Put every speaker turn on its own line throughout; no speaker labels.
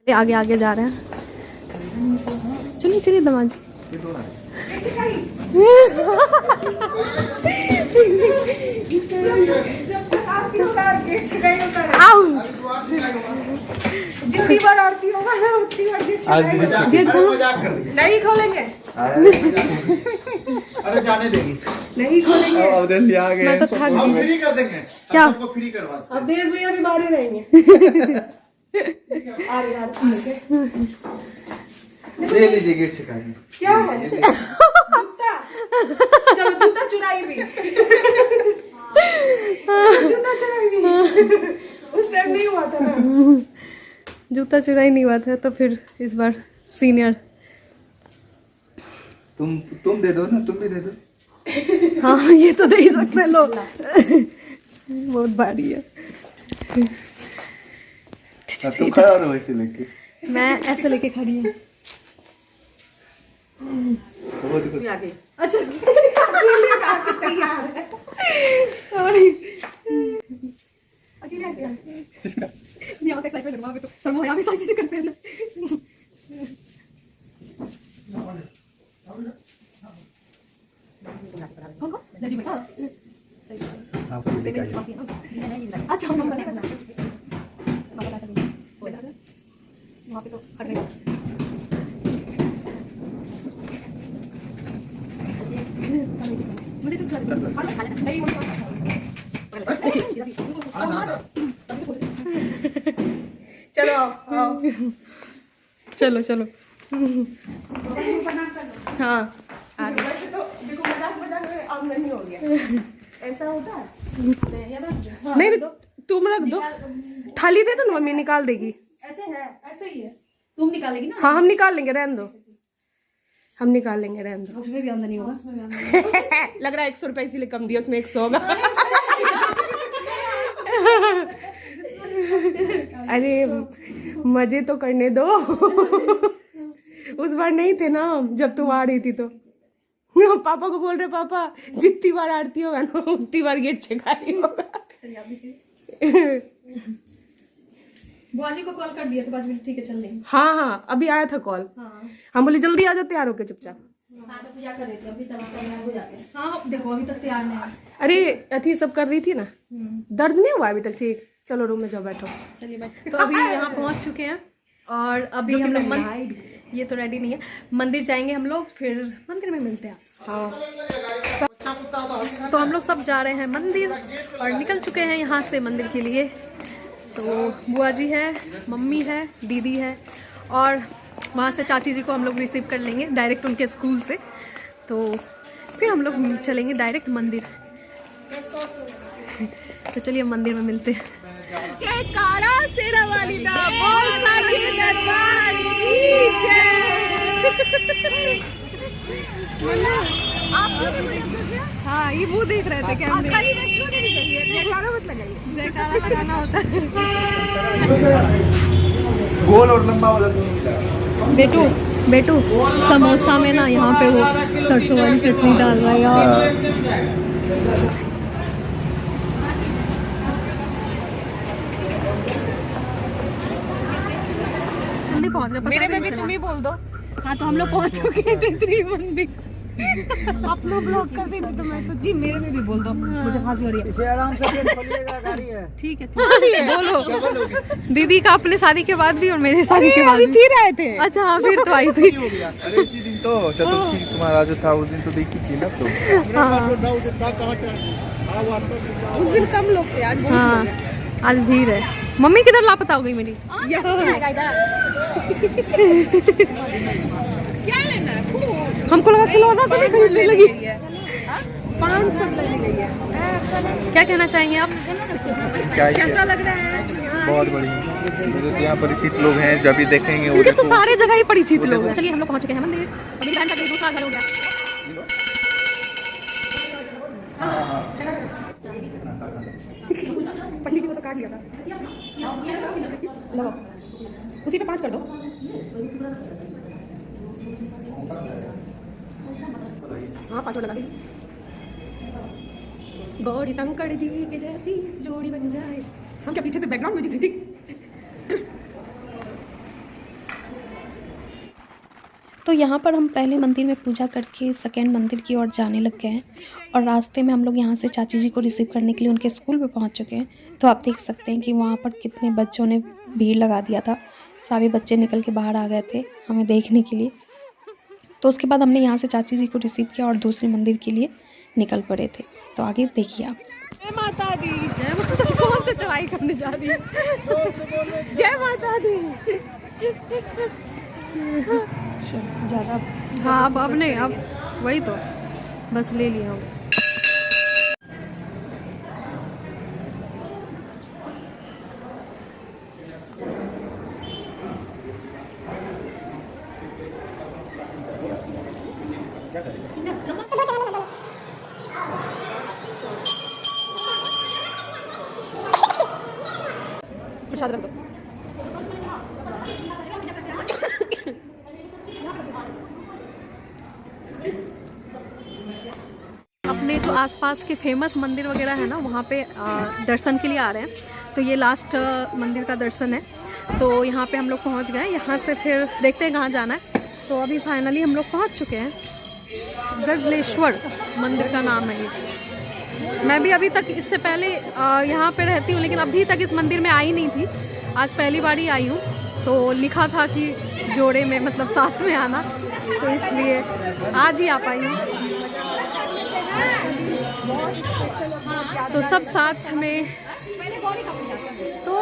आगे आगे जा रहे हैं। चलिए चलिए दमाज।
जितनी बार आरती होगा ना उतनी बार गेट नहीं खोलेंगे।
अरे जाने देगी
नहीं खोलेंगे।
अब देश आ गए
मैं तो थक गई।
फ्री कर देंगे
क्या?
सबको फ्री करवा
अब देश भैया भी मारे रहेंगे।
ले लीजिए गेट से खाएंगे।
क्या है जूता? चलो जूता चुराई भी। जूता चुराई भी उस टाइम नहीं हुआ था ना।
जूता चुराई नहीं हुआ था तो फिर इस बार सीनियर।
तुम दे दो ना, तुम भी दे दो।
हाँ ये तो दे ही सकते हैं लोग। बहुत भारी है।
तुम खड़ा रहो ऐसे लेके।
मैं ऐसे लेके खड़ी हूँ।
वो देखो
अच्छा
तैयार है।
सॉरी।
अकेले आके
यहाँ पे एक्साइटमेंट वहाँ पे तो सब यहाँ पे सारी चीजें करते हैं ना। अच्छा वहाँ पे तो खड़ रहे मुझे
चलो
चलो चलो। हाँ
वैसे तो देखो मजाक मजाक में आमदनी हो गया। ऐसा होता है नहीं तुम रख दो। थाली दे दो ना, मम्मी निकाल देगी।
ऐसे है, ऐसे ही है। तुम निकालेगी ना?
हाँ हम निकाल लेंगे, रहने दो। हम निकाल लेंगे, रहने दो।
उसमें भी आमदनी होगा।
लग रहा है 100 रुपए इसीलिए कम दिया, उसमें 100 होगा। अरे मजे तो करने दो। उस बार नहीं थे ना जब तुम आ रही थी तो पापा को बोल रहे पापा जितनी बार आरती होगा ना उतनी बार गेट चेकाई होगा।
बुआ जी को कॉल कर दिया तो 5 मिनट ठीक है चल लेंगे।
हाँ हाँ अभी आया था कॉल।
हाँ
हम बोले जल्दी आ जाओ, तैयार होके चुपचाप।
हाँ तो पूजा कर रहे थे, अभी तक तैयार हो जाते हैं। हाँ देखो अभी तक तैयार नहीं है।
अरे अथी सब कर रही थी ना, दर्द नहीं हुआ अभी तक? ठीक, चलो रूम में जाओ, बैठो।
चलिए बाय। तो अभी यहाँ पहुँच चुके हैं और अभी हम लोग ये तो रेडी नहीं है, मंदिर जाएंगे हम लोग, फिर मंदिर में मिलते हैं आपसे।
हाँ
तो हम लोग सब जा रहे हैं मंदिर और निकल चुके हैं यहाँ से मंदिर के लिए। तो बुआ जी है, मम्मी है, दीदी है और वहाँ से चाची जी को हम लोग रिसीव कर लेंगे डायरेक्ट उनके स्कूल से। तो फिर हम लोग चलेंगे डायरेक्ट मंदिर। तो चलिए मंदिर में मिलते हैं।
काला सेरा वाली दा बोल साची दरबार की जय। आप
हाँ ये वो देख रहे थे कैमरे में।
जयकारा मत लगाइए,
जयकारा लगाना होता है।
गोल और लंबा वाला
बेटू बेटू समोसा में ना यहाँ पे वो सरसों वाली चटनी डाल रहा है यार। जल्दी पहुँच गए।
मेरे में भी तुम ही बोल दो।
हाँ तो हम लोग पहुँच चुके हैं तेतरी मंदिर।
आप लोग ब्लॉक कर देते तो मैं सोची मेरे में भी बोल दो, मुझे फांसी हो रही है।
आराम से गाड़ी है।
ठीक है बोलो। दीदी का अपने शादी के बाद भी और मेरे शादी के बाद भी
फिर आए थे।
अच्छा हाँ फिर तो आई थी।
अरे इसी दिन तो चतुर्थी तुम्हारा जो था उस दिन तो देखी थी ना। तो
उस दिन कम लोग थे, आज
हाँ आज भीड़ है। मम्मी किधर लापता हो गई मेरी?
क्या लेना है?
हमको लगा खिलौना तो नहीं खरीदने लगी।
500 लगने गई है।
क्या कहना चाहेंगे आप?
कैसा लग रहा है?
बहुत बढ़िया। मेरे तो यहाँ परिचित लोग हैं, जब भी देखेंगे वो
इनके तो
देखो।
सारे जगह ही परिचित लोग हैं। चलिए हम लोग पहुंच चुके हैं मंदिर। अभी बहन का दूसरा घर हो गया।
पंडित जी को तो काट लिया था। लो उसी पे 5 कर दो। हाँ 5 लगा दी। गौरी शंकर जी के जैसी जोड़ी बन जाए। हम क्या पीछे से बैकग्राउंड म्यूजिक थी?
तो यहाँ पर हम पहले मंदिर में पूजा करके सेकेंड मंदिर की ओर जाने लग गए हैं और रास्ते में हम लोग यहाँ से चाची जी को रिसीव करने के लिए उनके स्कूल पे पहुँच चुके हैं। तो आप देख सकते हैं कि वहाँ पर कितने बच्चों ने भीड़ लगा दिया था। सारे बच्चे निकल के बाहर आ गए थे हमें देखने के लिए। तो उसके बाद हमने यहाँ से चाची जी को रिसीव किया और दूसरे मंदिर के लिए निकल पड़े थे। तो आगे देखिए आप।
जय माता दी।
जय माता। कौन से चढ़ाई करने जा रही है?
जय माता दी। ज़्यादा
हाँ अब नहीं, अब वही तो बस ले लिया हूँ।
प्रसाद रख दो।
अपने जो आसपास के फेमस मंदिर वगैरह है ना, वहाँ पे दर्शन के लिए आ रहे हैं। तो ये लास्ट मंदिर का दर्शन है। तो यहाँ पे हम लोग पहुँच गए। यहाँ से फिर देखते हैं कहाँ जाना है। तो अभी फाइनली हम लोग पहुँच चुके हैं। गजलेश्वर मंदिर का नाम है ये। मैं भी अभी तक इससे पहले यहाँ पे रहती हूँ, लेकिन अभी तक इस मंदिर में आई नहीं थी। आज पहली बार ही आई हूँ। तो लिखा था कि जोड़े में मतलब साथ में आना, तो इसलिए आज ही आ पाई हूँ। तो सब साथ में। तो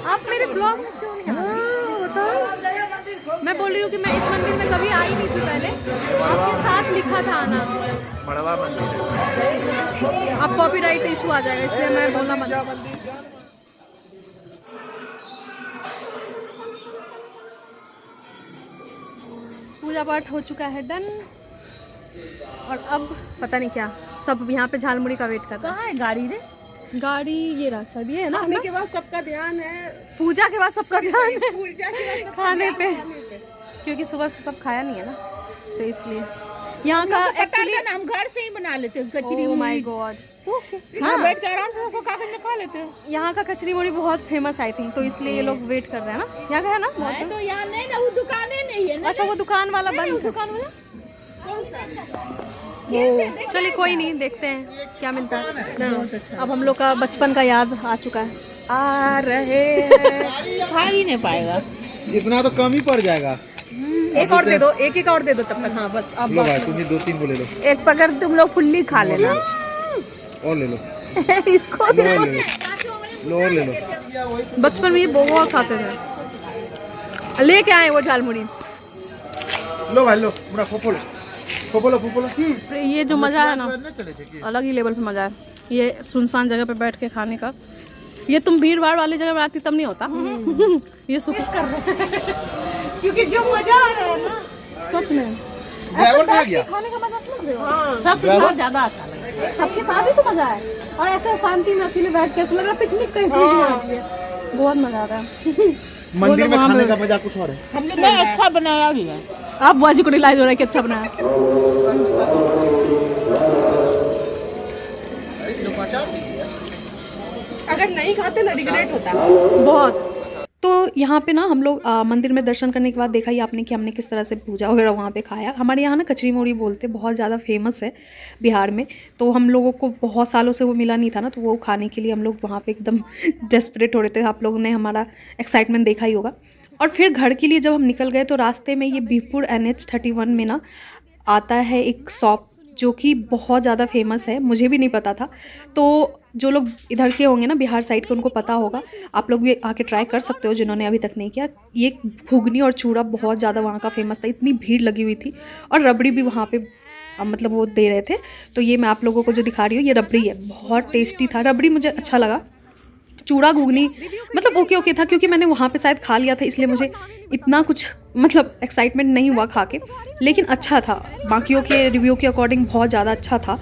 आप मेरे ब्लॉग में क्यों नहीं आ रहे? मैं बोल रही हूँ कि मैं इस मंदिर में कभी आई नहीं थी पहले। आपके साथ लिखा था आना।
मड़वा मंदिर है।
अब कॉपीराइट इशू आ जाएगा, इसलिए मैं बोलना बंद। पूजा पाठ हो चुका है डन। और अब पता नहीं क्या सब यहाँ पे झालमुड़ी का वेट कर रहा
कहाँ है गाड़ी रे?
है। गाड़ी ये रहा सर, ये है ना।
खाने के बाद सबका ध्यान है।
पूजा के बाद सबका ध्यान है
पूजा के बाद
खाने पे, क्योंकि सुबह से सब खाया नहीं है ना, तो इसलिए यहाँ का एक्चुअली
हम घर से ही बना लेते हैं कचरी।
Oh my God.
तो हाँ, बैठ के आराम से सबको कागज में खा लेते हैं।
यहाँ का कचरी मुड़ी बहुत फेमस आई थिंक, तो इसलिए ये लोग वेट कर रहे हैं ना। यहाँ का है ना बहुत।
तो यहाँ नहीं ना, वो दुकानें नहीं है ना।
अच्छा वो दुकान वाला बंद है।
दुकान वाला कौन सा?
चलिए कोई नहीं, देखते हैं क्या मिलता है। अब हम लोग का बचपन का याद आ चुका है।
आ रहे हैं। खा ही नहीं पाएगा।
इतना तो कम ही पड़ जाएगा।
एक और दे दो, एक और दे दो तब तक। हाँ बस अब
लो भाई, तुम ही 2-3 बोले लो।
एक पकड़ तुम लोग फुल्ली खा लेना।
और ले लो।
इसको
लो और ले लो। लो और ले लो।
बचपन में ये बहुत खाते थे। लेके आए वो झालमुड़ी।
लो भाई लो, पूरा फोफो लो। फोफो लो, फोफो लो।
ये जो मज़ा है ना,
चले थे
अलग ही लेवल पे मज़ा है। ये सुनसान जगह पे बैठ के खाने का। ये तुम भीड़ भाड़ वाली जगह में आती तब नहीं होता। ये सुख कर रहे हैं
क्योंकि जो मजा आ रहा है ना
सच में।
ड्राइवर कहाँ गया?
खाने का मजा समझ रहे हो?
सबके साथ ज्यादा अच्छा लगता है।
सबके साथ ही तो मजा है। और ऐसे शांति में अकेले बैठ के ऐसा लग रहा है पिकनिक कहीं पे है। बहुत मजा आ रहा है।
मंदिर में खाने का मजा कुछ और है।
हमने अच्छा बनाया भी है।
आप बुआजी को रिलाइज हो रहा है कि अच्छा बनाया।
अगर नहीं खाते ना रिग्रेट होता
बहुत। तो यहाँ पे ना हम लोग मंदिर में दर्शन करने के बाद देखा ही आपने कि हमने किस तरह से पूजा वगैरह वहाँ पे खाया। हमारे यहाँ ना कचरी मोड़ी बोलते बहुत ज़्यादा फेमस है बिहार में। तो हम लोगों को बहुत सालों से वो मिला नहीं था ना, तो वो खाने के लिए हम लोग वहाँ पे एकदम डेस्परेट हो रहे थे। आप लोगों ने हमारा एक्साइटमेंट देखा ही होगा। और फिर घर के लिए जब हम निकल गए तो रास्ते में ये बीहपुर NH31 में ना आता है एक शॉप जो कि बहुत ज़्यादा फेमस है। मुझे भी नहीं पता था। तो जो लोग इधर के होंगे ना बिहार साइड के, उनको पता होगा। आप लोग भी आके ट्राई कर सकते हो जिन्होंने अभी तक नहीं किया। ये घुगनी और चूड़ा बहुत ज़्यादा वहाँ का फेमस था। इतनी भीड़ लगी हुई थी। और रबड़ी भी वहाँ पे मतलब वो दे रहे थे। तो ये मैं आप लोगों को जो दिखा रही हूँ ये रबड़ी है। बहुत टेस्टी था। रबड़ी मुझे अच्छा लगा। चूड़ा घुगनी मतलब ओके था, क्योंकि मैंने वहाँ पे शायद खा लिया था, इसलिए मुझे इतना कुछ मतलब एक्साइटमेंट नहीं हुआ खा के। लेकिन अच्छा था, बाकियों के रिव्यू के अकॉर्डिंग बहुत ज़्यादा अच्छा था।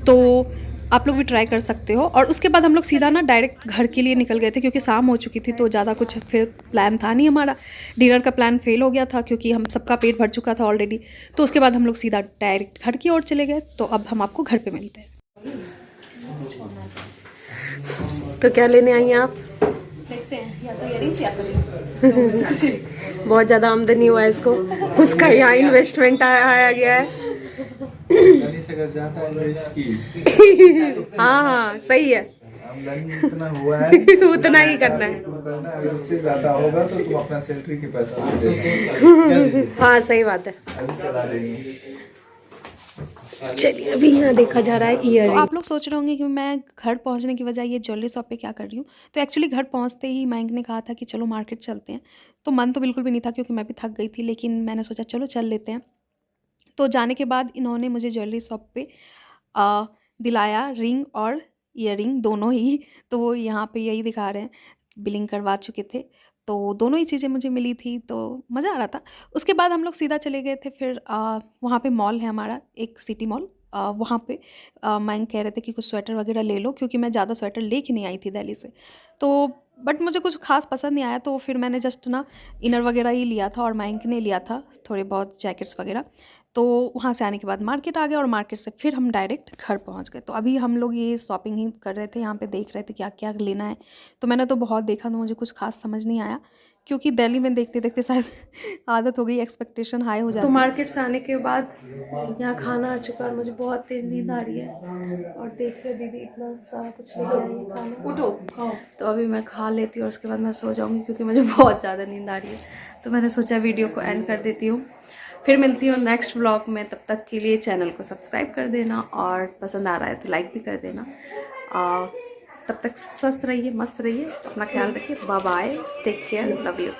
तो आप लोग भी ट्राई कर सकते हो। और उसके बाद हम लोग सीधा ना डायरेक्ट घर के लिए निकल गए थे, क्योंकि शाम हो चुकी थी। तो ज़्यादा कुछ फिर प्लान था नहीं हमारा। डिनर का प्लान फेल हो गया था, क्योंकि हम सबका पेट भर चुका था ऑलरेडी। तो उसके बाद हम लोग सीधा डायरेक्ट घर की ओर चले गए। तो अब हम आपको घर पर मिलते हैं।
तो क्या लेने आई हैं आप?
देखते हैं, या तो इयरिंग्स या तो
बहुत ज़्यादा आमदनी हुआ है इसको, उसका यहाँ इन्वेस्टमेंट आया गया है।
से अगर ज्यादा इन्वेस्ट की
हाँ हाँ सही है,
आमदनी जितना हुआ है
उतना ही करना है।
अगर उससे ज्यादा होगा तो तुम अपना सैलरी के पैसा से देना।
हाँ सही बात है।
अभी चला देंगे।
चलिए अभी यहाँ देखा जा रहा है
तो
ईयर।
आप लोग सोच रहे होंगे कि मैं घर पहुंचने की बजाय ये ज्वेलरी शॉप पे क्या कर रही हूँ। तो एक्चुअली घर पहुंचते ही मयंक ने कहा था कि चलो मार्केट चलते हैं। तो मन तो बिल्कुल भी नहीं था क्योंकि मैं भी थक गई थी, लेकिन मैंने सोचा चलो चल लेते हैं। तो जाने के बाद इन्होंने मुझे ज्वेलरी शॉप पे दिलाया रिंग और ईयरिंग दोनों ही। तो वो यहाँ पे यही दिखा रहे हैं, बिलिंग करवा चुके थे, तो दोनों ही चीज़ें मुझे मिली थी, तो मज़ा आ रहा था। उसके बाद हम लोग सीधा चले गए थे फिर वहाँ पे मॉल है हमारा, एक सिटी मॉल। वहाँ पे मयंक कह रहे थे कि कुछ स्वेटर वगैरह ले लो, क्योंकि मैं ज़्यादा स्वेटर लेके नहीं आई थी दिल्ली से। तो बट मुझे कुछ खास पसंद नहीं आया, तो फिर मैंने जस्ट ना इनर वगैरह ही लिया था और मयंक ने लिया था थोड़े बहुत जैकेट्स वगैरह। तो वहाँ से आने के बाद मार्केट आ गए और मार्केट से फिर हम डायरेक्ट घर पहुँच गए। तो अभी हम लोग ये शॉपिंग ही कर रहे थे, यहाँ पे देख रहे थे क्या क्या लेना है। तो मैंने तो बहुत देखा, तो मुझे कुछ खास समझ नहीं आया, क्योंकि दिल्ली में देखते देखते शायद आदत हो गई, एक्सपेक्टेशन हाई हो जाती है।
तो मार्केट से आने के बाद यहाँ खाना आ चुका और मुझे बहुत तेज़ नींद आ रही है। और देख रहे दीदी इतना सारा कुछ लेके आई है खाना, उठो खाओ। तो अभी मैं खा लेती हूँ और उसके बाद मैं सो जाऊँगी, क्योंकि मुझे बहुत ज़्यादा नींद आ रही है। तो मैंने सोचा वीडियो को एंड कर देती हूँ, फिर मिलती हूँ नेक्स्ट व्लॉग में। तब तक के लिए चैनल को सब्सक्राइब कर देना और पसंद आ रहा है तो लाइक भी कर देना। तब तक स्वस्थ रहिए, मस्त रहिए, अपना ख्याल रखिए। Bye bye, take care, love you.